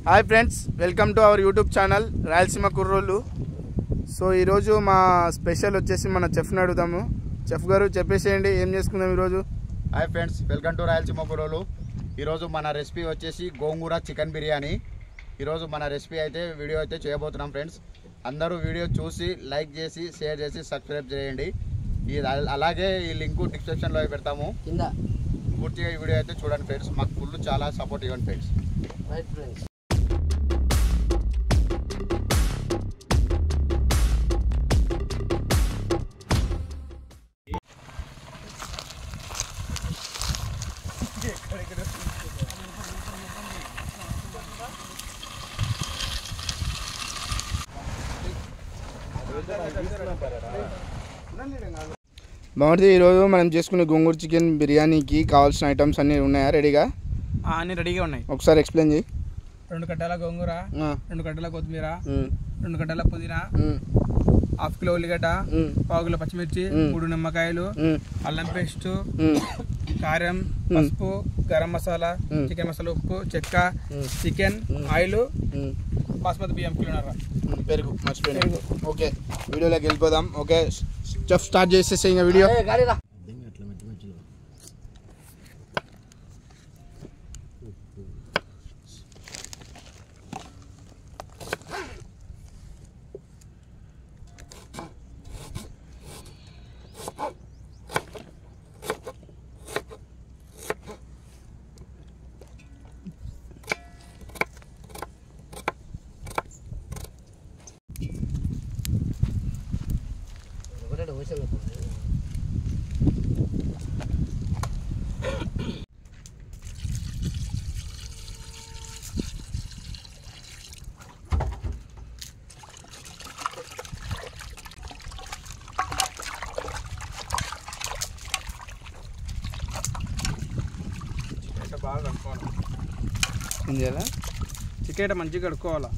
Hi friends, welcome to our YouTube channel Rayalaseema కుర్రోళ్ళు. So ఈరోజు మా స్పెషల్ వచ్చేసి మన చెఫ్ని అడుగుదాము. చెఫ్ గారు చెప్పేసేయండి, ఏం చేసుకుందాం ఈరోజు? Hi friends, welcome to Rayalaseema కుర్రోళ్ళు. ఈరోజు మన రెసిపీ వచ్చేసి గోంగూర చికెన్ బిర్యానీ. ఈరోజు మన రెసిపీ అయితే వీడియో అయితే చేయబోతున్నాం ఫ్రెండ్స్. అందరూ వీడియో చూసి లైక్ చేసి షేర్ చేసి సబ్స్క్రైబ్ చేయండి. అలాగే ఈ లింక్ డిస్క్రిప్షన్లో పెడతాము, కింద పూర్తిగా ఈ వీడియో అయితే చూడండి ఫ్రెండ్స్. మాకు ఫుల్ చాలా సపోర్ట్ ఇవ్వండి ఫ్రెండ్స్. Right friends. బాగుంటుంది. ఈరోజు మనం చేసుకునే గోంగూర చికెన్ బిర్యానీకి కావాల్సిన ఐటమ్స్ అన్నీ ఉన్నాయా? రెడీగా? అన్నీ రెడీగా ఉన్నాయి. ఒకసారి ఎక్స్ప్లెయిన్ చేయి. 2 కట్టాల గోంగూర, 2 కట్టాల కొత్తిమీర, 2 కట్టాల పుదీనా, 1/2 కిలో ఉల్లిగడ్డ, 1/4 కిలో పచ్చిమిర్చి, 3 నిమ్మకాయలు, అల్లం పేస్ట్, కారం, పసుపు, గరం మసాలా, చికెన్ మసాలా, ఉప్పు, చెక్క, చికెన్, ఆయిల్, బాస్మతి బియ్యం కిలోన్నర, పెరుగు మర్చిపోయాను. ఓకే, వీడియోలోకి వెళ్ళిపోదాం. ఓకే చెఫ్, స్టార్ట్ చేసేసే ఇంకా వీడియో. బాగా కడుక్కోవాలి. ఏం చేయాలా? చికెన్ మంచిగా కడుక్కోవాలా.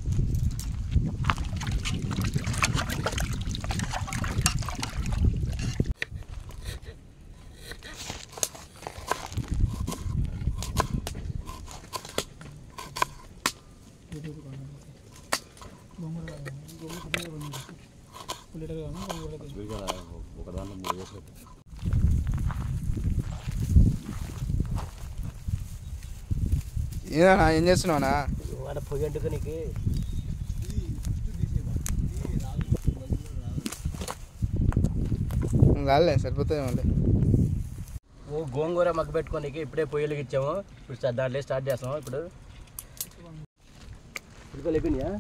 ఏదన్నా ఏం చేస్తున్నావునా? పొయ్యి అంటుకోనికి కాలే, సరిపోతుంది మళ్ళీ. గోంగూర మగ్గ పెట్టుకోనికి ఇప్పుడే పొయ్యిలకి ఇచ్చాము. ఇప్పుడు దాంట్లో స్టార్ట్ చేస్తాము. ఇప్పుడు లేపినాయా?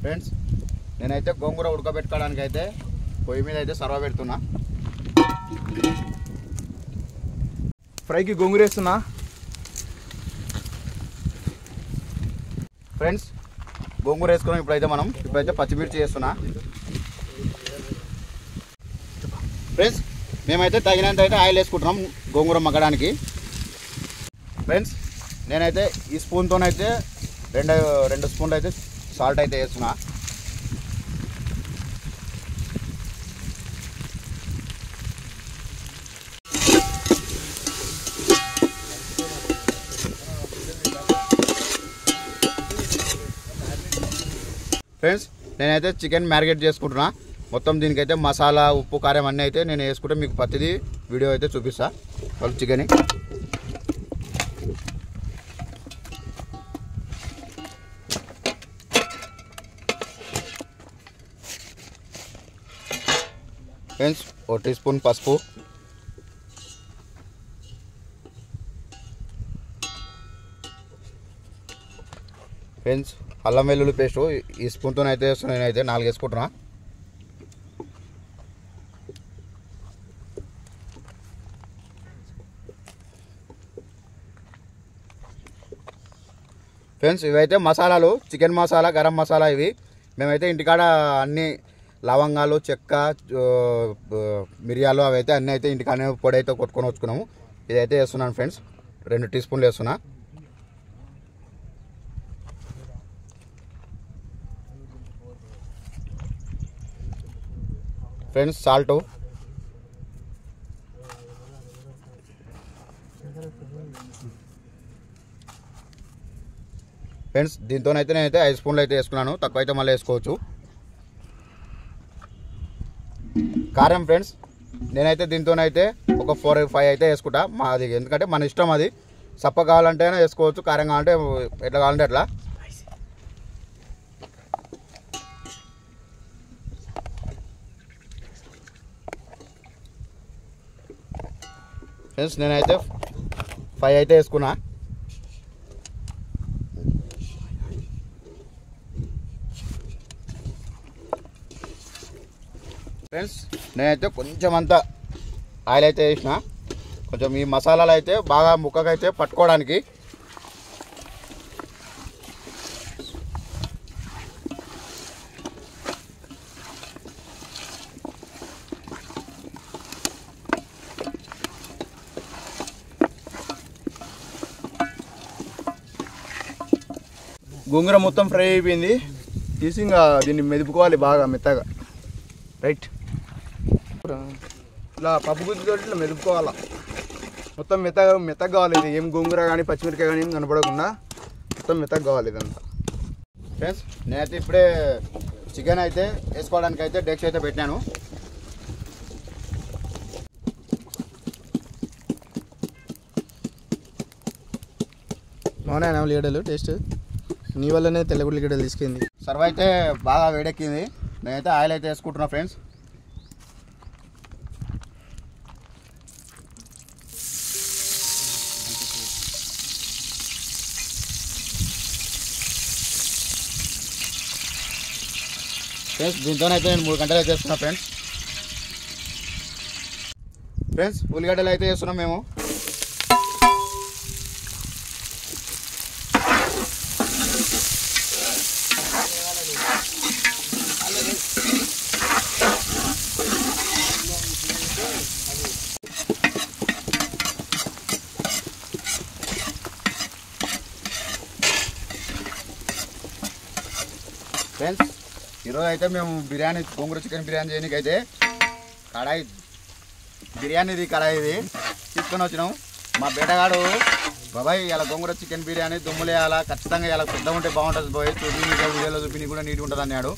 ఫ్రెండ్స్, నేనైతే గోంగూర ఉడకబెట్టుకోవడానికి అయితే పొయ్యి మీద అయితే సర్వ పెడుతున్నా. ఫ్రైకి గోంగూర వేస్తున్నా. ఫ్రెండ్స్, గోంగూర వేసుకున్నాం. ఇప్పుడైతే పచ్చిమిర్చి వేస్తున్నా. ఫ్రెండ్స్, మేమైతే తగినంత అయితే ఆయిల్ వేసుకుంటున్నాం గోంగూర మగ్గడానికి. ఫ్రెండ్స్, నేనైతే ఈ స్పూన్తోనైతే రెండు స్పూన్లు అయితే సాల్ట్ అయితే వేస్తున్నా. ఫ్రెండ్స్, నేనైతే చికెన్ మ్యారినేట్ చేసుకుంటున్నా. మొత్తం దీనికైతే మసాలా, ఉప్పు, కారం అన్నీ అయితే నేను వేసుకుంటే మీకు ప్రతిదీ వీడియో అయితే చూపిస్తా. వాళ్ళు చికెన్ ఫ్రెండ్స్, 1 టీ స్పూన్ పసుపు, ఫ్రెండ్స్ అల్లం వెల్లుల్లి పేస్ట్ ఈ స్పూన్తో అయితే నేనైతే 4 వేసుకుంటున్నా. ఫ్రెండ్స్, ఇవైతే మసాలాలు, చికెన్ మసాలా, గరం మసాలా. ఇవి మేమైతే ఇంటికాడ అన్ని లవంగాలు, చెక్క, మిరియాలు అవి అయితే అన్నీ అయితే ఇంటికానే పొడి అయితే కొట్టుకొని వచ్చుకున్నాము. ఇదైతే వేస్తున్నాను ఫ్రెండ్స్, 2 టీ స్పూన్లు వేస్తున్నా. ఫ్రెండ్స్ సాల్ట్, ఫ్రెండ్స్ దీంతోనైతే నేనైతే 5 స్పూన్లు అయితే వేసుకున్నాను, తక్కువ అయితే మళ్ళీ వేసుకోవచ్చు. కారం ఫ్రెండ్స్ నేనైతే దీంతోనైతే ఒక 4-5 అయితే వేసుకుంటా. మాది ఎందుకంటే మన ఇష్టం, అది సప్ప కావాలంటేనే వేసుకోవచ్చు, కారం కావాలంటే ఎట్లా కావాలంటే ఎట్లా. ఫ్రెండ్స్ నేనైతే 5 అయితే వేసుకున్నా. ఫ్రెండ్స్ నేనైతే కొంచెం అంతా ఆయిల్ అయితే వేసిన, కొంచెం ఈ మసాలాలు అయితే బాగా ముక్కకైతే పట్టుకోవడానికి. గోంగూర మొత్తం ఫ్రై అయిపోయింది, తీసి ఇంకా దీన్ని మెదుపుకోవాలి బాగా మెత్తగా. రైట్, ఇలా పప్పు గుత్తితో ఇట్లా మెదుపుకోవాలా, మొత్తం మెత్తగా కావాలి. ఇది ఏం గోంగూర కానీ పచ్చిమిరకాయ కానీ ఏం కనపడకుండా మొత్తం మెత్తగా కావాలి ఇదంతా. ఫ్రెండ్స్ నేనైతే ఇప్పుడే చికెన్ అయితే వేసుకోవడానికి అయితే డెక్స్ అయితే పెట్టాను. అవునా ఉల్లిగడ్డలు టేస్ట్ నీ వల్లనే తెల్ల ఉల్లిగడ్డలు తీసుకుంది. సర్వ్ అయితే బాగా వేడెక్కింది, నేనైతే ఆయిల్ అయితే వేసుకుంటున్నా ఫ్రెండ్స్. ఫ్రెండ్స్ దీంతోనైతే నేను 3 గంటలు అయితే వేస్తున్నా ఫ్రెండ్స్. ఉల్లిగడ్డలు అయితే వేస్తున్నాం మేము. ఫ్రెండ్స్ ఈరోజు అయితే మేము బిర్యానీ, గోంగూర చికెన్ బిర్యానీ చేయడానికి అయితే కడాయి తీసుకొని వచ్చినాం. మా బేటగాడు బాబాయ్ ఇలా గోంగూర చికెన్ బిర్యానీ దుమ్ములేయాలా, ఖచ్చితంగా ఇలా పెద్ద ఉంటే బాగుంటుంది పోయి వీడియోలో చూపి కూడా నీట్గా ఉంటుంది అన్నాడు.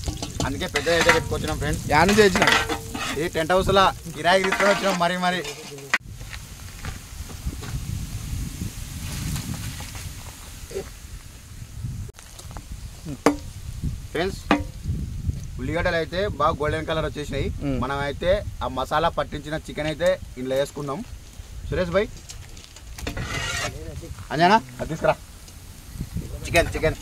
అందుకే పెద్ద అయితే పెట్టుకొచ్చినాం ఫ్రెండ్స్. యాను చేసినాం, ఈ టెంట్ హౌస్లో కిరాయికి తీసుకొని వచ్చినాం మరి. ఫ్రెండ్స్ ఉల్లిగడ్డలు అయితే బాగా గోల్డెన్ కలర్ వచ్చేసినాయి. మనం అయితే ఆ మసాలా పట్టించిన చికెన్ అయితే ఇంట్లో వేసుకుందాం. సురేష్ భాయ్ అంజనా అది తీసుకురా చికెన్.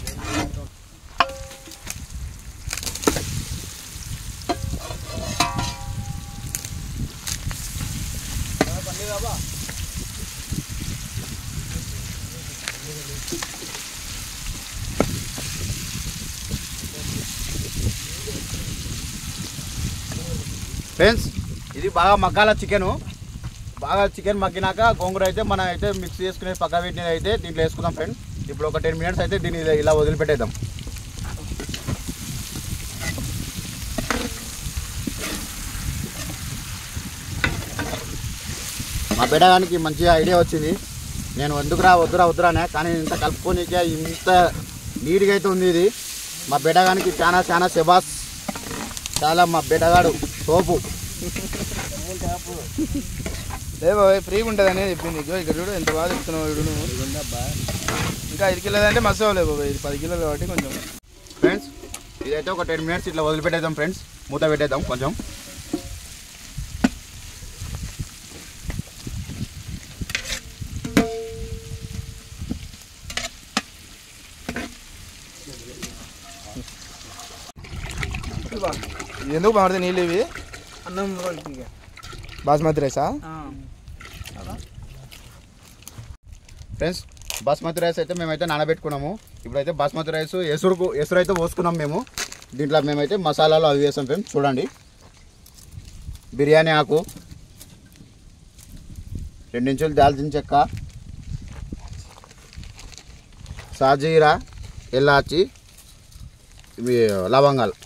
ఫ్రెండ్స్ ఇది బాగా మగ్గాల చికెన్ మగ్గినాక గోంగూర అయితే మనం అయితే మిక్స్ చేసుకునే పక్క పెట్టినది అయితే దీంట్లో వేసుకుందాం ఫ్రెండ్స్. ఇప్పుడు ఒక 10 మినిట్స్ అయితే దీన్ని ఇలా వదిలిపెట్టేద్దాం. మా బిడ్డగానికి మంచిగా ఐడియా వచ్చింది, నేను వద్దురానే కానీ ఇంత కలుపుకోనికే ఇంత నీట్గా అయితే ఉంది ఇది. మా బిడ్డగానికి చాలా శబాస్, చాలా మా బిడ్డగాడు సోపు. బాబాయ్ ఫ్రీగా ఉంటుందని చెప్పింది. ఇక్కడ చూడు ఎంత బాగా చెప్తున్నావు. చూడు ఇంకా 5 కిలోలు అంటే మస్తు అవ్వలేదు బాబాయ్, ఇది 10 కిలోలు కాబట్టి కొంచెం. ఫ్రెండ్స్ ఇదైతే ఒక 10 మినిట్స్ ఇట్లా వదిలిపెట్టేద్దాం ఫ్రెండ్స్, మూత పెట్టేద్దాం కొంచెం. ఎందుకు బాగుంటుంది నీళ్ళు ఇవి? అన్నం బాస్మతి రైసా? ఫ్రెండ్స్ బాస్మతి రైస్ అయితే మేమైతే నానబెట్టుకున్నాము. ఇప్పుడైతే బాస్మతి రైస్ ఎసురు అయితే పోసుకున్నాం మేము. దీంట్లో మేమైతే మసాలాలు అవి వేసాం ఫ్రెండ్స్. చూడండి, బిర్యానీ ఆకు, 2 ఇంచులు దాల్చిన చెక్క, సాజీరా, ఎల్లాచి, ఇవి లవంగాలు.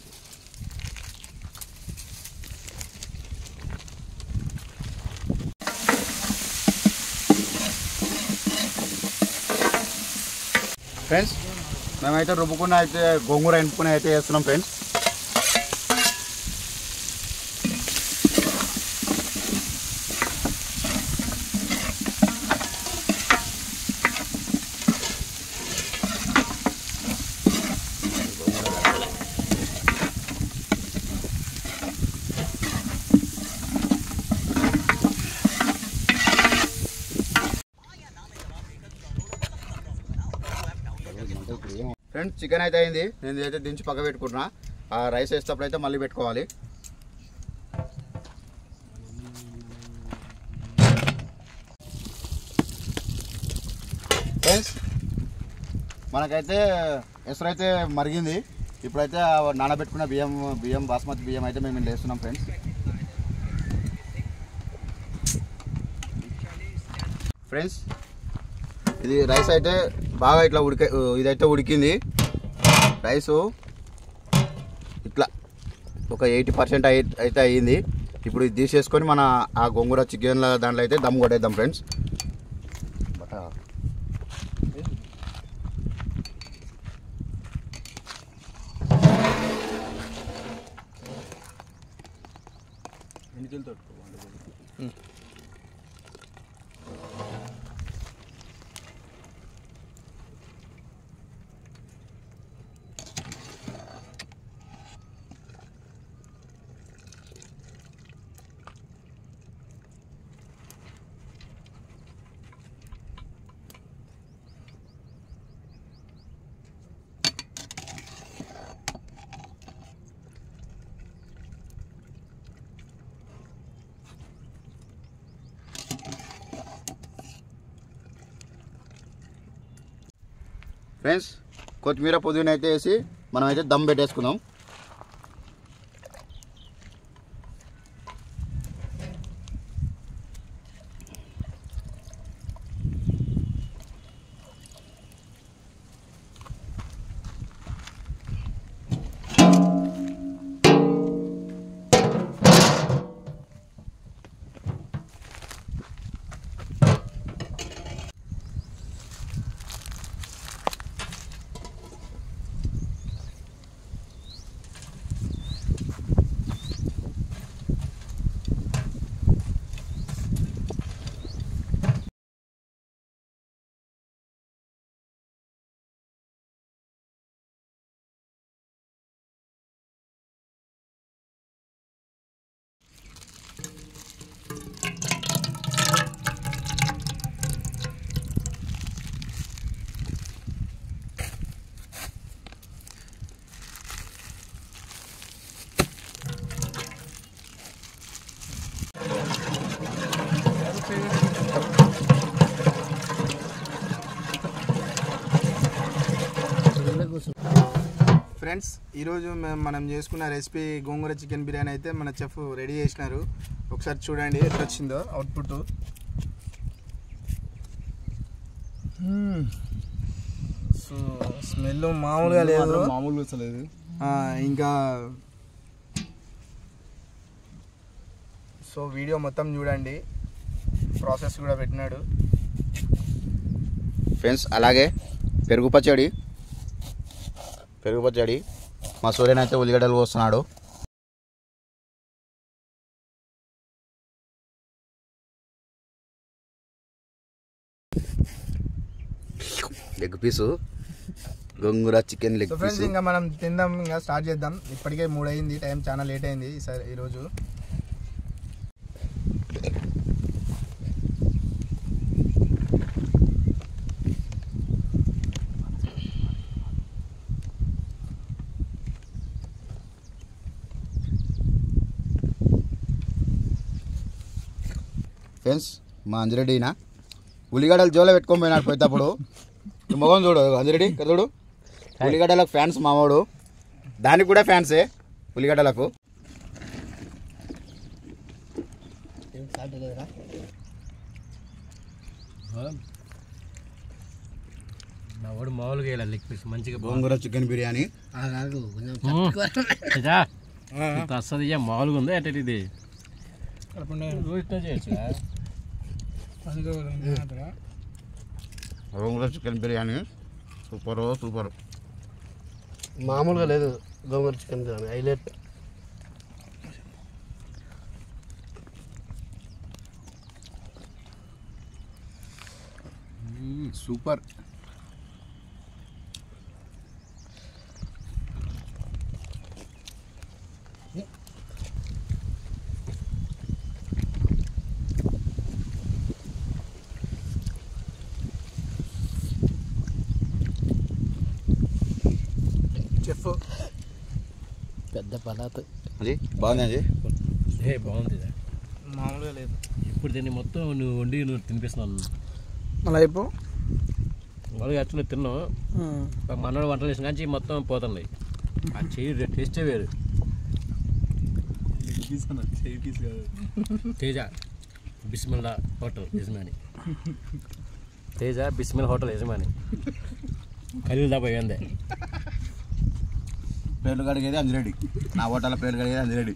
ఫ్రెండ్స్ మేమైతే రుబ్బుకున్న అయితే గోంగూర ఎంపుకుని అయితే వేస్తున్నాం ఫ్రెండ్స్. ఫ్రెండ్స్ చికెన్ అయితే అయింది. నేను ఇదైతే దించి పక్క పెట్టుకుంటున్నా. ఆ రైస్ వేసేటప్పుడు అయితే మళ్ళీ పెట్టుకోవాలి. ఫ్రెండ్స్ మనకైతే ఎసరైతే మరిగింది. ఇప్పుడైతే నానబెట్టుకున్న బియ్యం బాస్మతి బియ్యం అయితే మేము ఇంట్లో వేస్తున్నాం ఫ్రెండ్స్. ఫ్రెండ్స్ ఇది రైస్ అయితే బాగా ఇట్లా ఇదైతే ఉడికింది. రైసు ఇట్లా ఒక 80% అయితే అయ్యింది. ఇప్పుడు ఇది తీసేసుకొని మన ఆ గోంగూర చికెన్ దాంట్లో అయితే దమ్ కొట్టేద్దాం ఫ్రెండ్స్. ఫ్రెండ్స్ కొత్తిమీర పుదీనా అయితే వేసి మనం అయితే దమ్ పెట్టేసుకుందాం. ఫ్రెండ్స్ ఈరోజు మనం చేసుకున్న రెసిపీ గోంగూర చికెన్ బిర్యానీ అయితే మన చెఫ్ రెడీ చేసినారు. ఒకసారి చూడండి ఎట్లా వచ్చిందో అవుట్పుట్. సో స్మెల్ మామూలుగా లేదు, మామూలుగా వచ్చలేదు. ఇంకా సో వీడియో మొత్తం చూడండి, ప్రాసెస్ కూడా పెట్టినాడు. ఫ్రెండ్స్ అలాగే పెరుగు పచ్చడి మా సూర్యన్ అయితే ఉల్లిగడ్డలు కోస్తున్నాడు. లెగ్ పీసు గోంగూర చికెన్ లెగ్ పీస్. ఫ్రెండ్స్ ఇంకా మనం తిందాం, ఇంకా స్టార్ట్ చేద్దాం. ఇప్పటికే 3 అయింది, టైం చాలా లేట్ అయింది ఈరోజు. ఫ్రెండ్స్ మా అంజిరెడ్డినా ఉల్లిగడ్డలు జోలో పెట్టుకొని పోయినాడు పోయేటప్పుడు. మొగం చూడు అంజిరెడ్డి చూడు, ఉల్లిగడ్డలకు ఫ్యాన్స్ మావాడు. దానికి కూడా ఫ్యాన్సే ఉల్లిగడ్డలకు. నా వాడు మామూలుగా వేయాలి లెగ్ పీస్ మంచిగా గోంగూర చికెన్ బిర్యానీ. వస్తుంది మామూలుగా ఉందా అంటే ఇది చేయొచ్చు. Gongura chicken biryani super. మామూలుగా లేదు gongura chicken biryani highlight. Super. Chef పెద్ద పదార్థం అది బాగుంది. బాగుంది. మామూలుగా లేదు. ఇప్పుడు దీన్ని మొత్తం నువ్వు వండి నువ్వు తినిపిస్తున్నాను. మళ్ళీ అయిపో వాళ్ళు యాక్చువల్లీ తిన్నావు. మనోడు వంటలు చేసిన కానీ మొత్తం పోతున్నాయి. ఆ చెయ్యి టేస్టే వేరు. తేజ బిస్మిల్లా హోటల్ యజమాని. తేజ బిస్మిల్ హోటల్ యజమాని ఖలీల్ దాబా ఏందే పేర్లు కడిగేది అంజిరెడ్డి. నా హోటల్ పేర్లు కడిగేది అంజిరెడ్డి.